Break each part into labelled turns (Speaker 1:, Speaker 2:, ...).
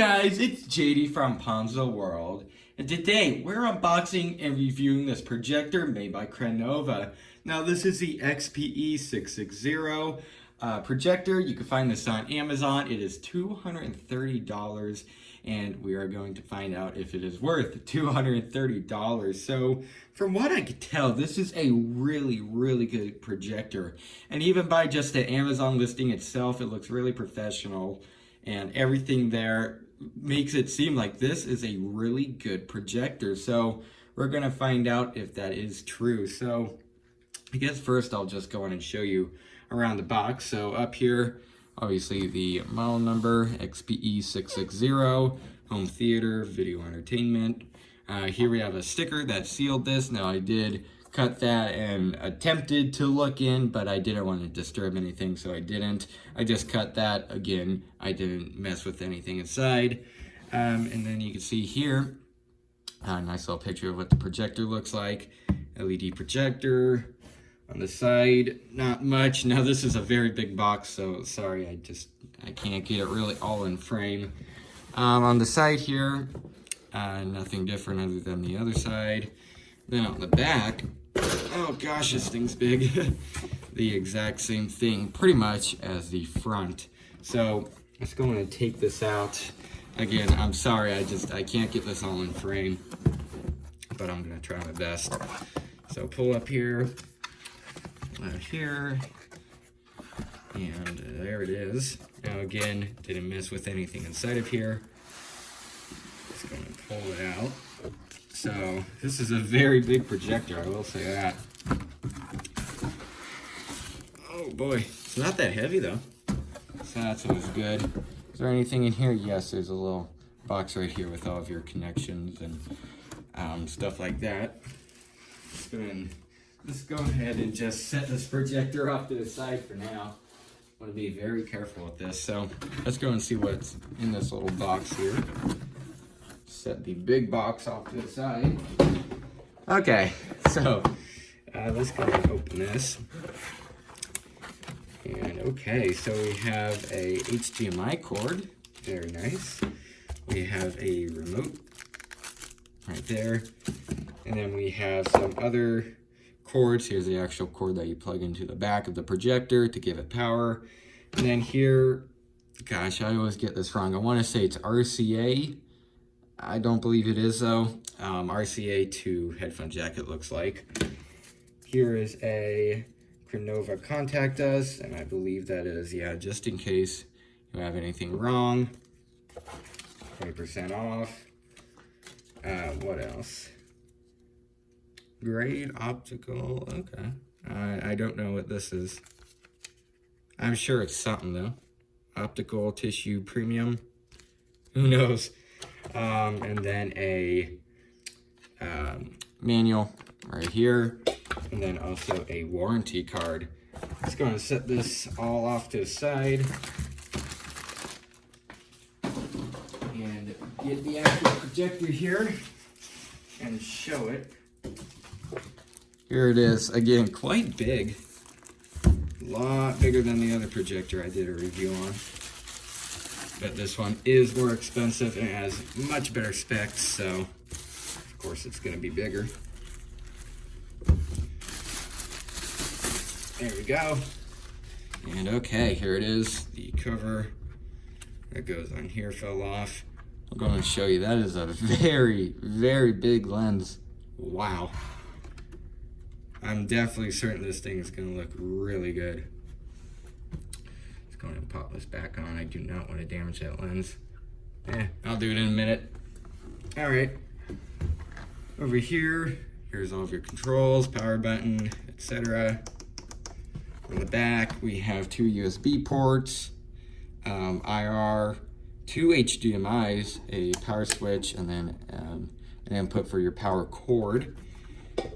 Speaker 1: guys, it's JD from Ponzo World, and today we're unboxing and reviewing this projector made by Crenova. Now this is the XPE 660 projector. You can find this on Amazon. It is $230, and we are going to find out if it is worth $230. So from what I could tell, this is a really good projector, and even by just the Amazon listing itself, it looks really professional. And everything there makes it seem like this is a really good projector. So we're going to find out if that is true. So I guess first I'll just go in and show you around the box. So up here, obviously the model number, XPE 660, home theater, video entertainment. Here we have a sticker that sealed this. Now I did cut that and attempted to look in, but I didn't want to disturb anything, so I didn't. I just cut that. Again, I didn't mess with anything inside. And then you can see here a nice little picture of what the projector looks like. LED projector. On the side, not much. Now this is a very big box, so sorry, I can't get it really all in frame. On the side here, nothing different other than the other side. Then on the back, oh gosh, this thing's big. The exact same thing, pretty much, as the front. So let's go and take this out. Again, I'm sorry, I can't get this all in frame, but I'm gonna try my best. So pull up here, here, and there it is. Now again, didn't mess with anything inside of here. Just gonna pull it out. So this is a very big projector, I will say that. Oh boy, it's not that heavy though. So that's always good. Is there anything in here? Yes, there's a little box right here with all of your connections and stuff like that. Let's go ahead and just set this projector off to the side for now. I want to be very careful with this. So let's go and see what's in this little box here. Set the big box off to the side. Okay, so let's go and open this. And okay, so we have a HDMI cord, very nice. We have a remote right there, and then we have some other cords. Here's the actual cord that you plug into the back of the projector to give it power. And then here, gosh, I always get this wrong. I want to say it's RCA. I don't believe it is though. RCA to headphone jack, it looks like. Here is a Crenova Contact Us, and I believe that is, yeah, just in case you have anything wrong. 20% off. What else? Grade optical, okay. I don't know what this is. I'm sure it's something though. Optical tissue premium. Who knows? And then a manual right here, and then also a warranty card. Let's go and set this all off to the side and get the actual projector here and show it. Here it is. Again, quite big. A lot bigger than the other projector I did a review on. But this one is more expensive and has much better specs, so of course it's going to be bigger. There we go. And okay, here it is. The cover that goes on here fell off. I'm going to show you. That is a very big lens. Wow. I'm definitely certain this thing is going to look really good. Go ahead and pop this back on. I do not want to damage that lens. I'll do it in a minute. All right. Over here, here's all of your controls, power button, etc. On the back, we have two USB ports, IR, two HDMIs, a power switch, and then an input for your power cord.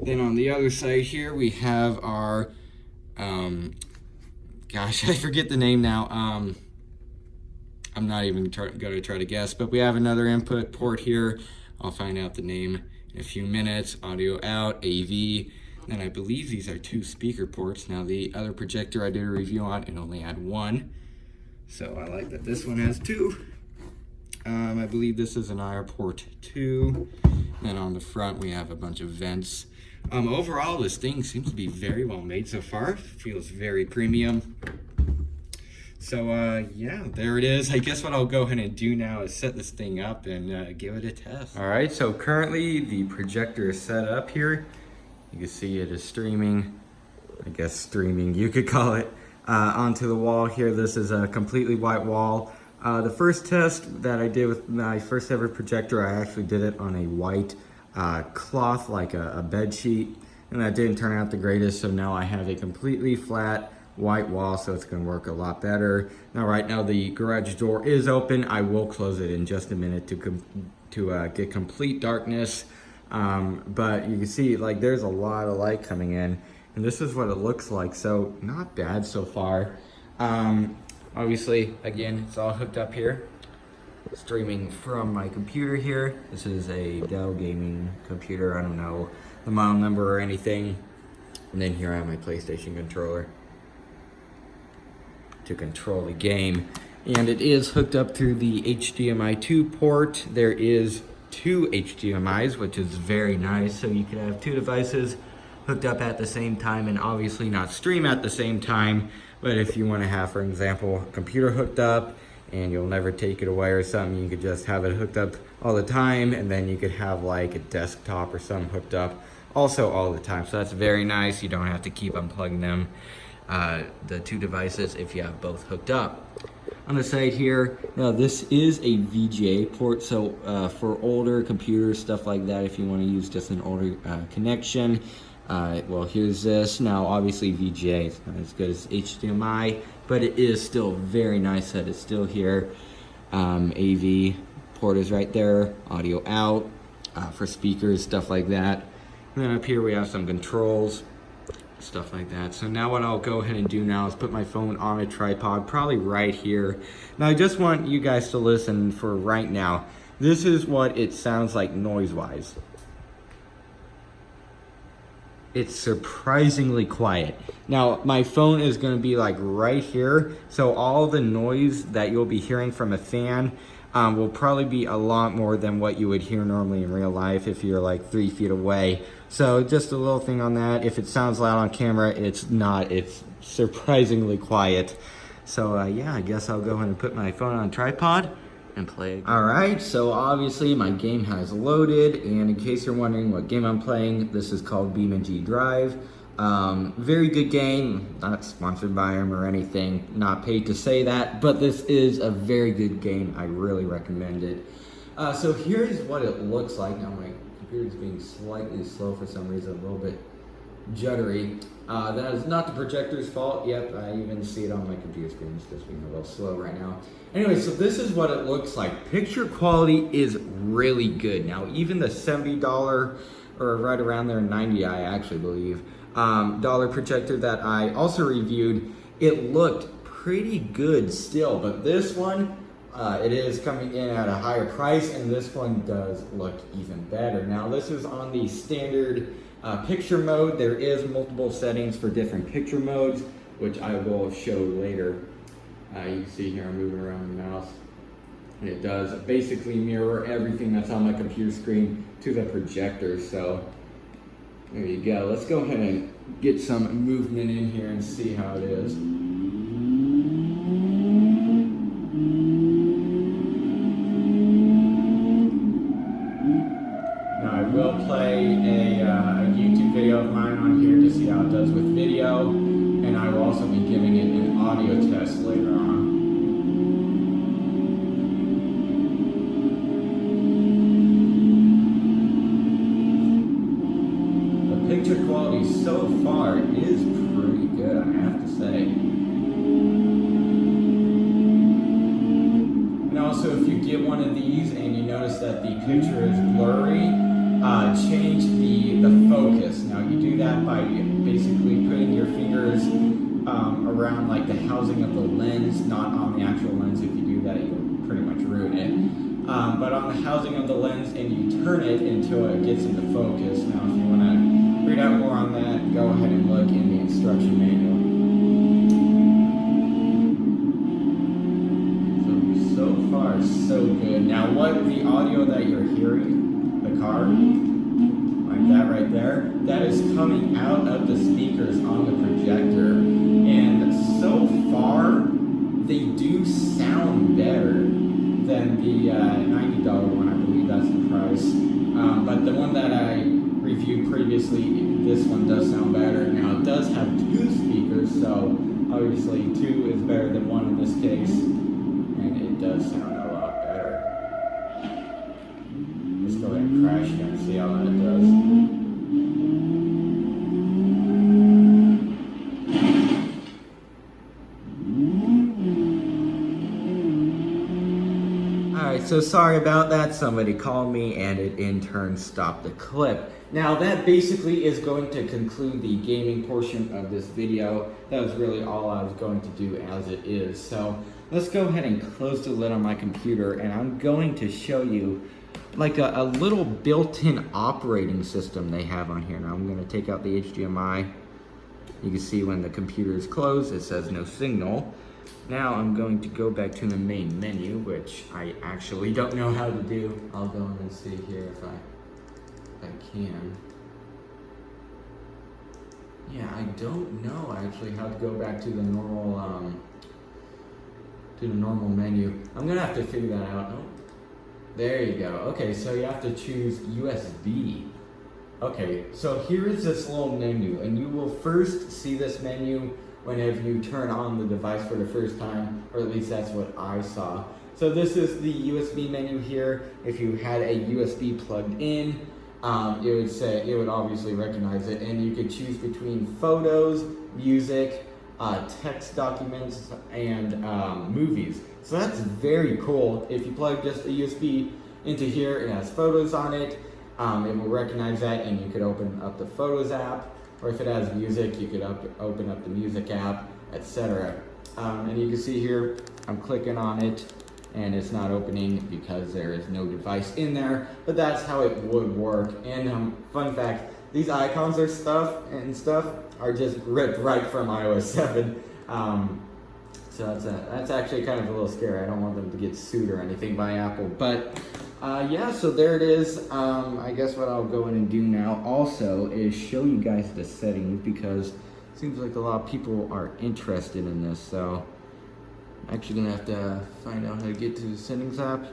Speaker 1: Then on the other side here, we have our gosh, I forget the name now. I'm not even going to try to guess, but we have another input port here. I'll find out the name in a few minutes. Audio out, AV. And I believe these are two speaker ports. Now the other projector I did a review on, it only had one. So I like that this one has two. I believe this is an IR port 2. And on the front, we have a bunch of vents. Overall, this thing seems to be very well made so far. Feels very premium. So, yeah, there it is. I guess what I'll go ahead and do now is set this thing up and give it a test. All right, so currently the projector is set up here. You can see it is streaming, I guess streaming, you could call it, onto the wall here. This is a completely white wall. The first test that I did with my first ever projector, I actually did it on a white cloth, like a bed sheet, and that didn't turn out the greatest, so now I have a completely flat white wall, so it's going to work a lot better. Now right now the garage door is open. I will close it in just a minute to get complete darkness, but you can see like there's a lot of light coming in, and this is what it looks like, so not bad so far. Obviously, again, it's all hooked up here, streaming from my computer here. This is a Dell gaming computer. I don't know the model number or anything. And then here I have my PlayStation controller to control the game. And it is hooked up through the HDMI 2 port. There is 2 HDMIs, which is very nice. So you can have 2 devices hooked up at the same time and obviously not stream at the same time. But if you want to have, for example, a computer hooked up and you'll never take it away or something, you could just have it hooked up all the time, and then you could have like a desktop or something hooked up also all the time. So that's very nice. You don't have to keep unplugging them, the 2 devices, if you have both hooked up. On the side here, now this is a Vga port, so for older computers, stuff like that, if you want to use just an older connection, well, here's this. Now obviously VGA is not as good as HDMI, but it is still very nice that it's still here. AV port is right there, audio out, for speakers, stuff like that. And then up here we have some controls, stuff like that. So now what I'll go ahead and do now is put my phone on a tripod, probably right here. Now I just want you guys to listen for right now. This is what it sounds like noise-wise. It's surprisingly quiet. Now my phone is going to be like right here, so all the noise that you'll be hearing from a fan will probably be a lot more than what you would hear normally in real life if you're like 3 feet away. So just a little thing on that. If it sounds loud on camera, it's not. It's surprisingly quiet. So yeah, I guess I'll go ahead and put my phone on tripod and play. Alright, so obviously my game has loaded, and in case you're wondering what game I'm playing, this is called BeamNG Drive. Very good game, not sponsored by them or anything, not paid to say that, but this is a very good game. I really recommend it. So here's what it looks like. Now my computer's being slightly slow for some reason, a little bit juddery. That is not the projector's fault. Yep, I even see it on my computer screen. It's just being a little slow right now. Anyway, so this is what it looks like. Picture quality is really good. Now, even the $70, or right around there, 90 I actually believe, dollar projector that I also reviewed, it looked pretty good still. But this one, it is coming in at a higher price, and this one does look even better. Now, this is on the standard picture mode. There is multiple settings for different picture modes, which I will show later. You can see here I'm moving around the mouse, and it does basically mirror everything that's on my computer screen to the projector. So there you go. Let's go ahead and get some movement in here and see how it is. Now I will play a YouTube video of mine on here to see how it does with video, and I will also be giving it an audio test later on. The picture quality so far is pretty good, I have to say. And also, if you get one of these and you notice that the picture is blurry, change the focus. Now you do that by basically putting your fingers around like the housing of the lens, not on the actual lens. If you do that, you'll pretty much ruin it. But on the housing of the lens, and you turn it until it gets into focus. Now if you want to read out more on that, go ahead and look in the instruction manual. So far so good. Now what the audio that you're hearing, the car, like that right there, that is coming out of the speakers on the projector. And so far, they do sound better than the $90 one. I believe that's the price. But the one that I reviewed previously, this one does sound better. Now it does have 2 speakers, so obviously 2 is better than 1 in this case, and it does sound a lot better. Let's go ahead and crash it and see how that does. Alright, so sorry about that. Somebody called me and it in turn stopped the clip. Now that basically is going to conclude the gaming portion of this video. That was really all I was going to do as it is. So let's go ahead and close the lid on my computer, and I'm going to show you like a little built-in operating system they have on here. Now I'm going to take out the HDMI. You can see when the computer is closed, it says no signal. Now I'm going to go back to the main menu, which I actually don't know how to do. I'll go in and see here if I can. Yeah, I don't know actually how to go back to the normal menu. I'm gonna have to figure that out. Oh, there you go. Okay, so you have to choose USB. Okay, so here is this little menu, and you will first see this menu whenever you turn on the device for the first time, or at least that's what I saw. So this is the USB menu here. If you had a USB plugged in, it would obviously recognize it, and you could choose between photos, music, text documents, and movies. So that's very cool. If you plug just a USB into here, it has photos on it. It will recognize that, and you could open up the Photos app. Or if it has music, you could open up the Music app, etc. And you can see here, I'm clicking on it, and it's not opening because there is no device in there. But that's how it would work. And fun fact, these icons are stuff are just ripped right from iOS 7. So that's actually kind of a little scary. I don't want them to get sued or anything by Apple. But yeah, so there it is. I guess what I'll go in and do now also is show you guys the settings, because it seems like a lot of people are interested in this. So I'm actually gonna have to find out how to get to the settings app.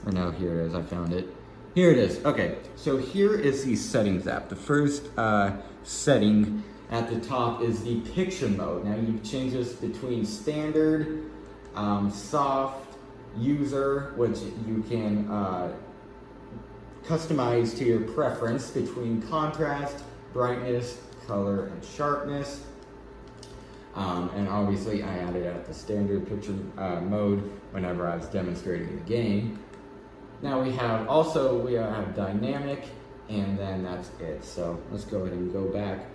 Speaker 1: Or no, here it is, I found it. Here it is. Okay, so here is the settings app. The first setting at the top is the picture mode. Now you can change this between standard, soft, user, which you can customize to your preference between contrast, brightness, color, and sharpness. And obviously I added at the standard picture mode whenever I was demonstrating the game. Now we have dynamic, and then that's it. So let's go ahead and go back.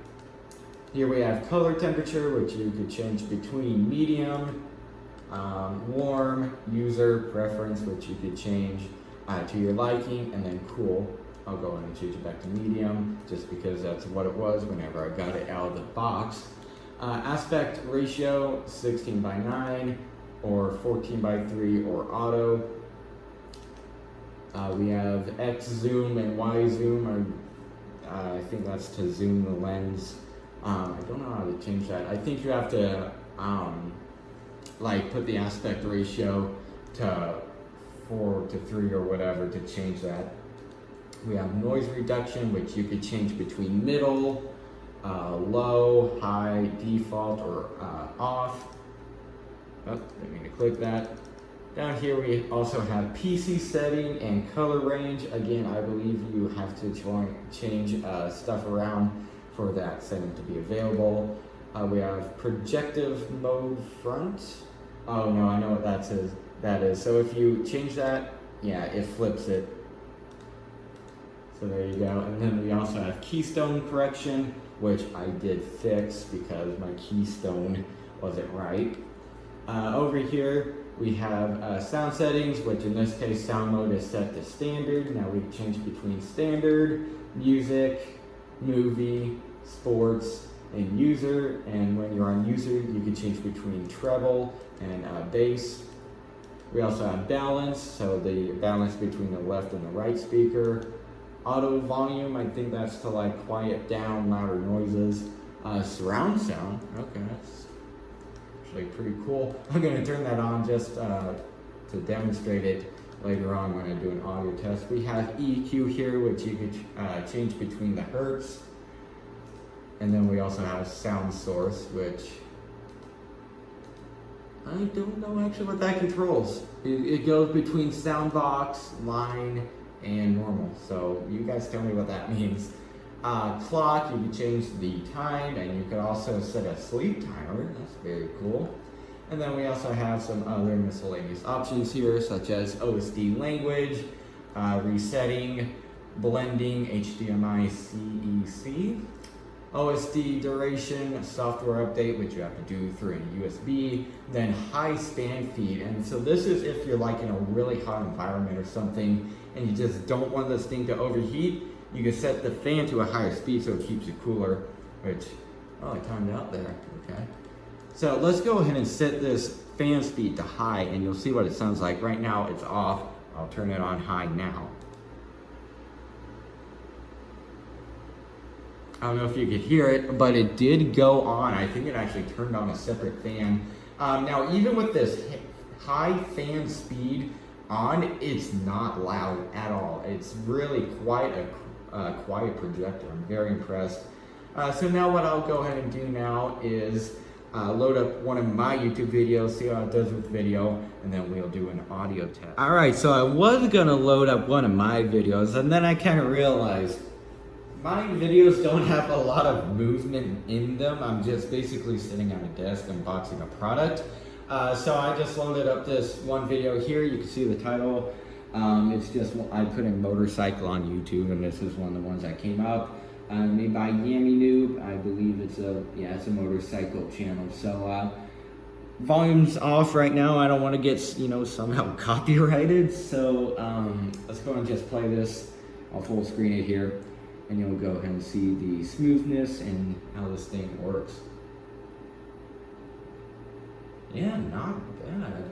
Speaker 1: Here we have color temperature, which you could change between medium, warm, user, preference, which you could change to your liking, and then cool. I'll go ahead and change it back to medium, just because that's what it was whenever I got it out of the box. Aspect ratio, 16:9, or 14:3, or auto. We have X zoom and Y zoom, I think that's to zoom the lens. I don't know how to change that. I think you have to like put the aspect ratio to 4:3 or whatever to change that. We have noise reduction, which you could change between middle, low, high, default, or off. Oh, didn't mean to click that. Down here we also have PC setting and color range. Again, I believe you have to change stuff around for that setting to be available. We have projective mode front. Oh no, I know what that is. So if you change that, yeah, it flips it. So there you go. And then we also have Keystone Correction, which I did fix because my keystone wasn't right. Over here we have sound settings, which in this case sound mode is set to standard. Now we change between standard, music, movie, sports, and user. And when you're on user, you can change between treble and bass. We also have balance, so the balance between the left and the right speaker. Auto volume, I think that's to like quiet down louder noises. Surround sound, okay, that's actually pretty cool. I'm gonna turn that on just to demonstrate it later on when I do an audio test. We have EQ here, which you could change between the hertz. And then we also have sound source, which I don't know actually what that controls. It goes between sound box, line, and normal. So you guys tell me what that means. Clock, you can change the time, and you could also set a sleep timer. That's very cool. And then we also have some other miscellaneous options here, such as OSD language, resetting, blending, HDMI CEC, OSD duration, software update, which you have to do through a USB, then high span feed. And so this is if you're like in a really hot environment or something, and you just don't want this thing to overheat, you can set the fan to a higher speed so it keeps you cooler, which, oh, I timed out there, okay. So let's go ahead and set this fan speed to high, and you'll see what it sounds like. Right now it's off. I'll turn it on high now. I don't know if you could hear it, but it did go on. I think it actually turned on a separate fan. Now, even with this high fan speed on, it's not loud at all. It's really quite a quiet projector. I'm very impressed. So now what I'll go ahead and do now is load up one of my YouTube videos, see how it does with video, and then we'll do an audio test. All right, so I was gonna load up one of my videos, and then I kind of realized my videos don't have a lot of movement in them. I'm just basically sitting at a desk unboxing a product. So I just loaded up this one video here. You can see the title. It's just, I put in motorcycle on YouTube, and this is one of the ones that came up. Made by Yammy Noob. I believe it's a motorcycle channel. So volume's off right now. I don't want to get, somehow copyrighted. So let's go and just play this. I'll full screen it here, and you'll go ahead and see the smoothness and how this thing works. Yeah, not bad,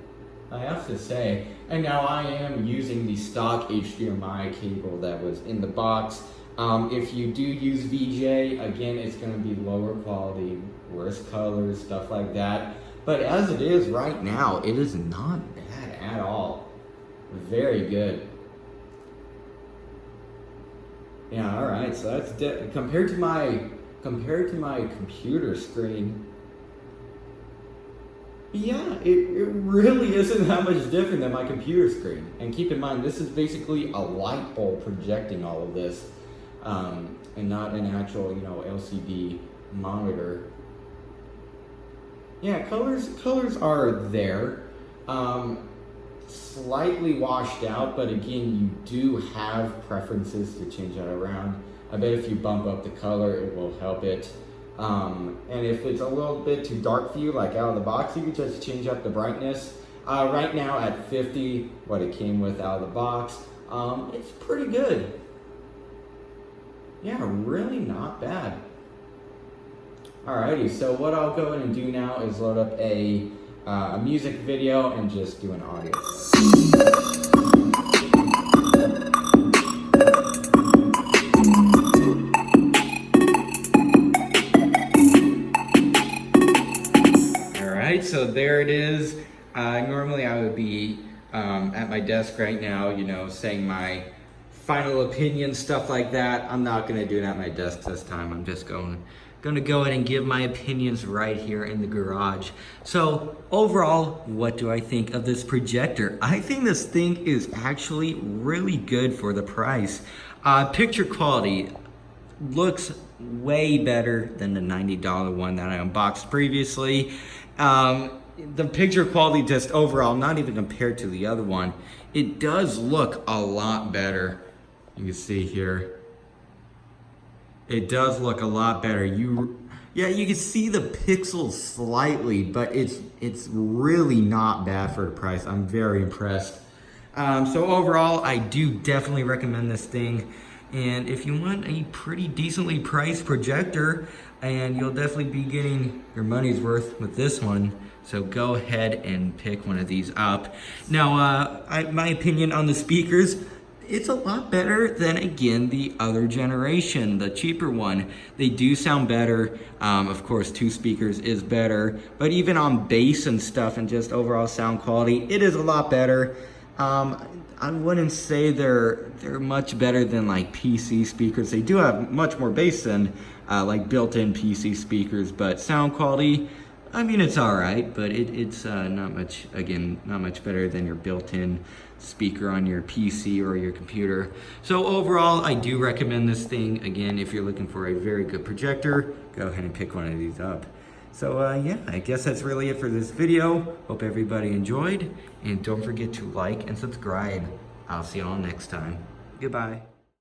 Speaker 1: I have to say. And now I am using the stock HDMI cable that was in the box. If you do use VGA, again, it's going to be lower quality, worse colors, stuff like that. But as it is right now, it is not bad at all. Very good. Yeah, all right. So that's compared to my computer screen. Yeah, it really isn't that much different than my computer screen. And keep in mind, this is basically a light bulb projecting all of this, and not an actual, LCD monitor. Yeah, colors are there. Slightly washed out, but again, you do have preferences to change that around. I bet if you bump up the color, it will help it. And if it's a little bit too dark for you, like out of the box, you can just change up the brightness. Right now at 50, what it came with out of the box, it's pretty good. Yeah, really not bad. Alrighty, so what I'll go in and do now is load up a music video and just do an audio. Alright, so there it is. Normally I would be at my desk right now, saying my final opinion, stuff like that. I'm not gonna do it at my desk this time. I'm just gonna go ahead and give my opinions right here in the garage. So overall, what do I think of this projector? I think this thing is actually really good for the price. Picture quality looks way better than the $90 one that I unboxed previously. The picture quality just overall, not even compared to the other one, it does look a lot better. You can see here. It does look a lot better. You can see the pixels slightly, but it's really not bad for the price. I'm very impressed. So overall, I do definitely recommend this thing. And if you want a pretty decently priced projector, and you'll definitely be getting your money's worth with this one, So go ahead and pick one of these up. Now, my opinion on the speakers, it's a lot better than, again, the other generation, the cheaper one. They do sound better. Of course, 2 speakers is better, but even on bass and stuff and just overall sound quality, it is a lot better. I wouldn't say they're much better than like PC speakers. They do have much more bass than like built-in PC speakers, but sound quality, I mean, it's all right, but it's not much, again, not much better than your built-in speaker on your PC or your computer. So overall, I do recommend this thing. Again, if you're looking for a very good projector, go ahead and pick one of these up. So yeah, I guess that's really it for this video. Hope everybody enjoyed, and don't forget to like and subscribe. I'll see you all next time. Goodbye.